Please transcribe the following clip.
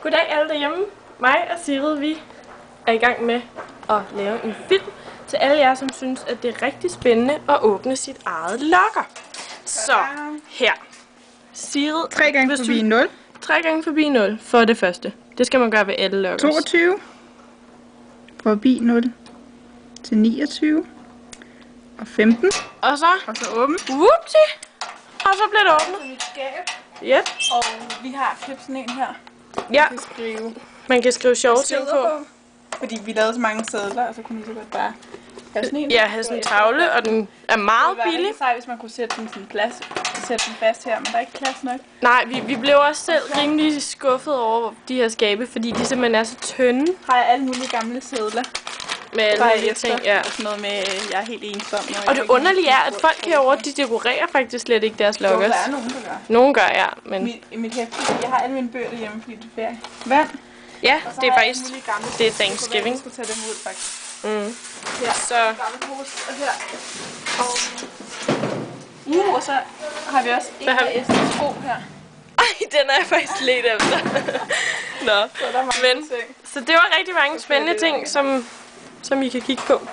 Goddag alle derhjemme. Mig og Sigrid, vi er i gang med at lave en film til alle jer, som synes, at det er rigtig spændende at åbne sit eget lokker. Så her. Sigrid, 3 gange forbi 0. 3 gange forbi 0 for det første. Det skal man gøre ved alle lokkers. 22. Forbi 0 til 29. Og 15. Og så åben. Whoopsie! Og så bliver det åbnet. Yep. Og vi har købt sådan en her. Ja, Man kan skrive sjove ting på. Fordi vi lavede så mange sædler, og så kunne vi så godt bare have sådan en. Ja, have sådan en tavle, og den er meget billig. Det var sejt, hvis man kunne sætte den sådan plads, sætte den fast her, men der er ikke plads nok. Nej, vi blev også selv rimelig skuffet over de her skabe, fordi de simpelthen er så tynde. Har jeg alle mulige gamle sædler. Med alle mulige ting, ja. Og sådan noget med, jeg er helt ensom. Og det underlige er, at folk herovre, de dekorerer faktisk slet ikke deres lokkers. Der er nogen, der gør. Nogen gør, ja. Men I mit hæfte, jeg har alle mine bøger derhjemme, fordi det er ferie. Vand. Ja, det er faktisk, det er Thanksgiving. Jeg skulle tage dem ud, faktisk. Ja. Så. Og her. Og så har vi også en af Esther's sko her. Ej, den er jeg faktisk lidt efter. Nå, så så det var rigtig mange spændende ting, som I kan kigge på.